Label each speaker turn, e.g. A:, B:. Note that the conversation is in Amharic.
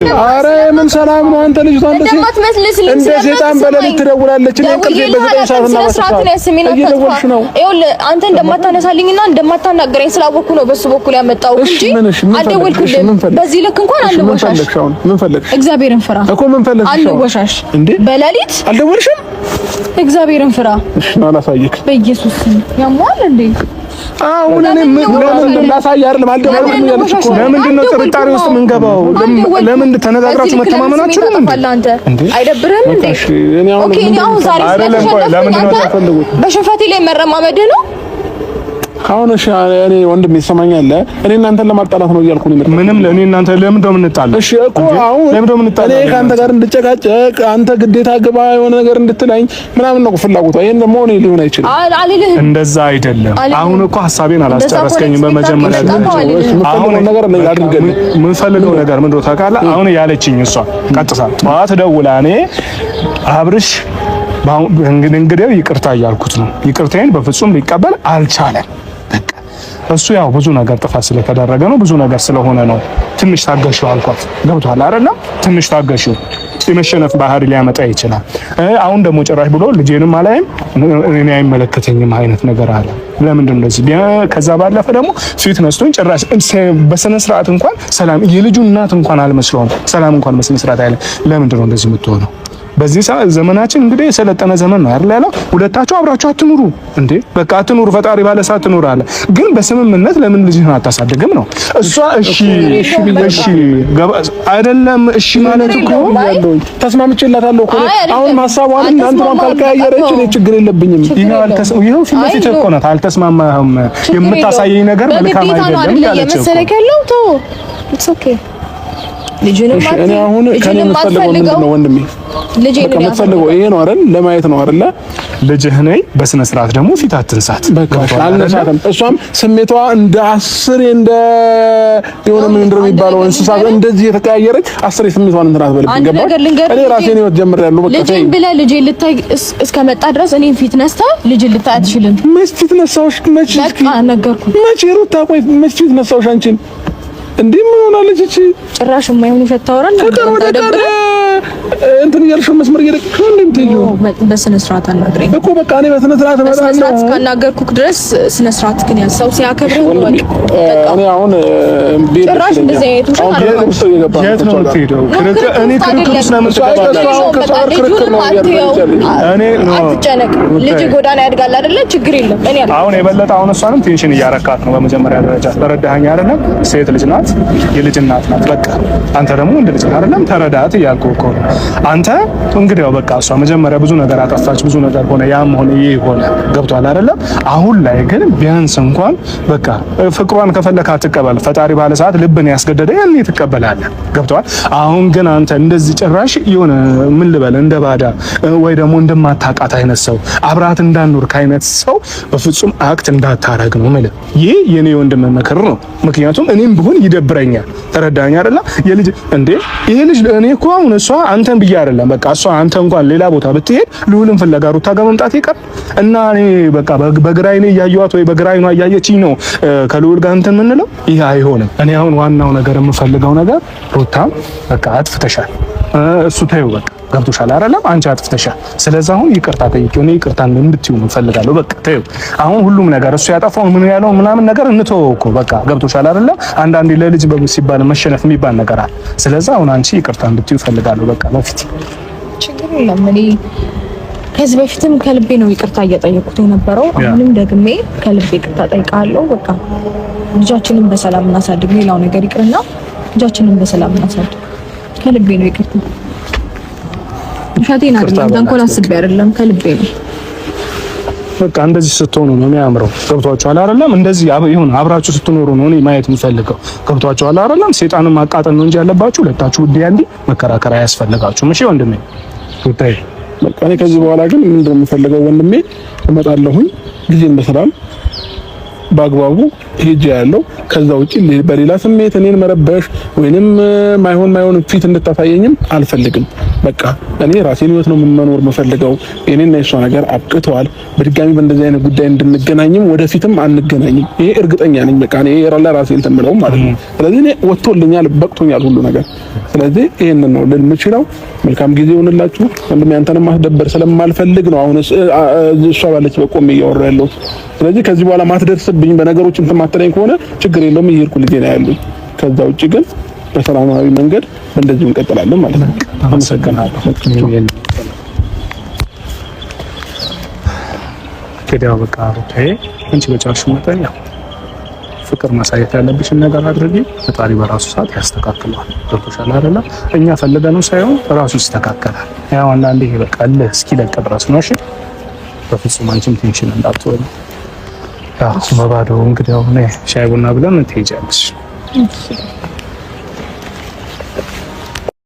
A: አረ ምን ሰላም ነው አንተ ልጅቷ እንደ ሴጣን በሌሊት ትደውላለች እኔ እንቅልፌ በዘጠኝ ሰዓት እና እየደወልሽ ነው
B: ይኸውልህ አንተ እንደማታነሳልኝና እንደማታናገረኝ ስላወኩ ነው በሱ በኩል ያመጣው እንጂ አልደወልኩልህም በዚህ ልክ እንኳን አልወሻሽ
A: ምን ፈለግሽ
B: እግዚአብሔርን ፍራ
A: እኮ ምን ፈለግሽ
B: አልወሻሽ
A: እንዴ
B: በሌሊት
A: አልደወልሽም
B: እግዚአብሔርን ፍራ
A: እሺ አላሳይክ
B: በኢየሱስ ያሟል እንዴ
A: አሁን እኔ ለምን ላሳይ አይደለም አልደወልኩም ያለች እኮ ለምንድን ነው ጥርጣሬ ውስጥ የምንገባው ለምን ተነጋግራችሁ መተማመናችሁ
B: እንዴ አይደብርህም እንዴ ኦኬ ነው ዛሬ ለምን ነው ታፈልጉት በሽንፈቴ ላይ መረማመድ ነው
A: አሁን እሺ እኔ ወንድም ይሰማኛል እኔ እናንተን ለማጣላት ነው እያልኩ ነው ምንም ለኔ እናንተ ለምን ደም እንጣላ እሺ እኮ አሁን ለምን ደም እንጣላ እኔ ካንተ ጋር እንድጨቃጨቅ አንተ ግዴታ ግባ የሆነ ነገር እንድትለኝ ምናምን ነው ፍላጎቷ ይሄን ደግሞ እኔ ሊሆን አይችልም እንደዛ አይደለም አሁን እኮ ሐሳቤን አላስጨረስከኝም በመጀመሪያ አሁን ነገር ነው ያድርገን ምን ፈልገው ነገር ምን ታውቃለህ አሁን ያለችኝ እሷ ቀጥታ ጠዋት ደውላ እኔ አብርሽ እንግዲህ ይቅርታ እያልኩት ነው ይቅርታዬን በፍጹም ሊቀበል አልቻለም በቃ እሱ ያው ብዙ ነገር ጥፋት ስለተደረገ ነው ብዙ ነገር ስለሆነ ነው ትንሽ ታገሽው አልኳት ገብቷል አይደል ትንሽ ታገሽው የመሸነፍ ባህሪ ሊያመጣ ይችላል አሁን ደግሞ ጭራሽ ብሎ ልጄንም አላይም እኔ አይመለከተኝም አይነት ነገር አለ ለምንድን ነው እንደዚህ ከዛ ባለፈ ደግሞ ፊት ነስቶኝ ጭራሽ በስነ ስርዓት እንኳን ሰላም የልጁ እናት እንኳን አልመስለውም ሰላም እንኳን በስነ ስርዓት አይደለም ለምንድን ነው እንደዚህ የምትሆነው በዚህ ዘመናችን እንግዲህ የሰለጠነ ዘመን ነው አይደል ያለው ሁለታችሁ አብራችሁ አትኑሩ እንዴ በቃ አትኑሩ ፈጣሪ ባለ ሰዓት ትኑር አለ ግን በስምምነት ለምን ልጅህን አታሳድግም ነው እሷ እሺ አይደለም እሺ ማለት እኮ ተስማምቼላታለሁ እኮ አሁን ማሳቧን እናንተም ካልቀያየረች እኔ ችግር የለብኝም ይሄው ፊት ለፊት እኮ ነው አልተስማማህም የምታሳየኝ ነገር መልካም አይደለም ያለችው የመሰለከለው ቶ ኢትስ ኦኬ ልጅንም እኔ አሁን ከኔ የምትፈልገው ምንድን ነው ወንድሜ ልጅህን የምትፈልገው ይሄ ነው አይደል ለማየት ነው አይደል ልጅህ ነኝ በስነ ስርዓት ደግሞ ፊት አትንሳት አልነሳትም እሷም ስሜቷ እንደ 10 እንደ የሆነ ምን እንደሚባለው እንስሳ እንደዚህ የተቀያየረች 10 ስሜቷን እንትናት በልብኝ ገባ እኔ ራሴን ህይወት ጀምሬያለሁ በቃ ልጅ ብለህ ልጅህን ልታይ እስከመጣ ድረስ እኔን ፊት ነስታ ልጅህን ልታይ አትችልም መች ፊት ነሳውሽ መች ነገርኩ መች ሩታ ቆይ መች ፊት ነሳውሽ አንቺን እንዴ ምን ሆናለች እቺ ጭራሽ የማይሆን ፈታወራን ነገር እንትን ያልሽው መስመር እየደቀቀ ነው እንደምትይው በስነ ስርዓት አናግረኝ እኮ በቃ እኔ በስነ ስርዓት ማለት ካናገርኩክ ድረስ ስነ ስርዓት ግን ያልሰው ሲያከብር ነው እኔ አሁን ጭራሽ እንደዚህ አይነቱ የት ነው የምትሄደው እኔ ክርክር ስለምትገባ እኔ አትጨነቅ ልጅ ጎዳና ያድጋል አይደለ ችግር የለም እኔ አሁን የበለጠ አሁን እሷንም ቴንሽን እያረካት ነው በመጀመሪያ ደረጃ ተረዳኸኝ አይደለም ሴት ልጅ ናት የልጅ እናት ናት በቃ አንተ ደግሞ እንደ ልጅ አይደለም ተረዳት እያልኩህ እኮ አንተ እንግዲህ ያው በቃ እሷ መጀመሪያ ብዙ ነገር አጠፋች ብዙ ነገር ሆነ ያም ሆነ ይሄ ሆነ ገብቷል አይደለም አሁን ላይ ግን ቢያንስ እንኳን በቃ ፍቅሯን ከፈለካ ትቀበል ፈጣሪ ባለ ሰዓት ልብን ያስገደደ ያኔ ትቀበላለህ ገብቷል አሁን ግን አንተ እንደዚህ ጭራሽ የሆነ ምን ልበል እንደ ባዳ ወይ ደግሞ እንደማታቃት አይነት ሰው አብራት እንዳንኖር ካይነት ሰው በፍጹም አክት እንዳታረግ ነው ማለት ይሄ የኔ ወንድም ምክር ነው ምክንያቱም እኔም ብሆን ይደብረኛል ተረዳኝ አይደለም የልጅ እንዴ ይሄ ልጅ እኔ እኮ አሁን እሷ አንተን ብዬ አይደለም በቃ እሷ አንተ እንኳን ሌላ ቦታ ብትሄድ ልዑልን ፍለጋ ሩታ ጋር መምጣት ይቀር እና እኔ በቃ በግራይ ነው ያያዩት ወይ በግራይ ነው ያያየችኝ ነው ከልዑል ጋር እንትን ምን ነው ይሄ አይሆንም እኔ አሁን ዋናው ነገር የምፈልገው ነገር ሩታ በቃ አጥፍተሻል እሱ ታየው በቃ ገብቶሻል አይደለም አንቺ አጥፍተሻል ስለዚህ አሁን ይቅርታ ጠይቂው ነው ይቅርታ እንድትዩ እንፈልጋለሁ በቃ ታየው አሁን ሁሉም ነገር እሱ ያጠፋው ምን ያለው ምናምን ነገር እንተወው እኮ በቃ ገብቶሻል አይደለም አንዳንዴ ለልጅ ሲባል መሸነፍ የሚባል ነገር አለ ስለዚህ አሁን አንቺ ይቅርታ እንድትዩ እንፈልጋለሁ በቃ በፊት
B: ችግር የለም እኔ ከዚህ በፊትም ከልቤ ነው ይቅርታ እየጠየቁት የነበረው አሁንም ደግሜ ከልቤ ይቅርታ ጠይቃለሁ በቃ ልጃችንን በሰላም እናሳድግ ሌላው ነገር ይቅርና ልጃችንን በሰላም እናሳድግ ከልቤ ነው ይቅርታ ሻቴን አይደለም ተንኮል አስቤ አይደለም ከልቤ ነው በቃ እንደዚህ ስትሆኑ ነው የሚያምረው ገብቷችኋል አይደለም እንደዚህ ይሁን አብራችሁ ስትኖሩ ነው እኔ ማየት የምፈልገው ገብቷችኋል አይደለም ሰይጣንን ማቃጠል ነው እንጂ ያለባችሁ ሁለታችሁ ውድ ያንዲ መከራከር አያስፈልጋችሁም እሺ ወንድሜ ወጣይ በቃ እኔ ከዚህ በኋላ ግን ምንድነው የምፈልገው ወንድሜ እመጣለሁኝ ልጄን በሰላም በአግባቡ ሄጄ ያለው ከዛ ውጪ በሌላ ስሜት እኔን መረበሽ ወይንም ማይሆን ፊት እንድታሳየኝም አልፈልግም
A: በቃ እኔ ራሴን ህይወት ነው መኖር የምፈልገው። የኔና የሷ ነገር አብቅተዋል። በድጋሚ በእንደዚህ አይነት ጉዳይ እንድንገናኝም ወደፊትም አንገናኝም። ይሄ እርግጠኛ ነኝ። በቃ እኔ ለራሴ እንትን የምለው ማለት ነው። ስለዚህ እኔ ወጥቶልኛል፣ በቅቶኛል ሁሉ ነገር። ስለዚህ ይሄንን ነው ልል የምችለው። መልካም ጊዜ ይሁንላችሁ። ወንድሜ አንተንም ማስደበር ስለማልፈልግ ነው አሁን እሷ ባለች በቆም እያወራ ያለው። ስለዚህ ከዚህ በኋላ ማትደርስብኝ በነገሮች እንትን ማትለኝ ከሆነ ችግር የለውም፣ እየሄድኩ ልጄ ነው ያሉኝ። ከዛ ውጪ ግን በሰላማዊ መንገድ እንደዚህ እንቀጥላለን ማለት ነው። አመሰግናለሁ።
B: ከዲያው በቃ ሩታዬ አንቺ በቻልሽ መጠን ያው ፍቅር ማሳየት ያለብሽን ነገር አድርጊ። ፈጣሪ በራሱ ሰዓት ያስተካክለዋል። ገብቶሻል አይደለ? እኛ ፈልገነው ሳይሆን ራሱ ይስተካከላል። ያው አንዳንዴ ይሄ በቃ እስኪለቅ ድረስ ነው። እሺ በፍጹም አንቺም ቴንሽን እንዳትሆኚ። ያው በባዶ እንግዲህ አሁን ሻይ ቡና ብለን ትሄጃለሽ።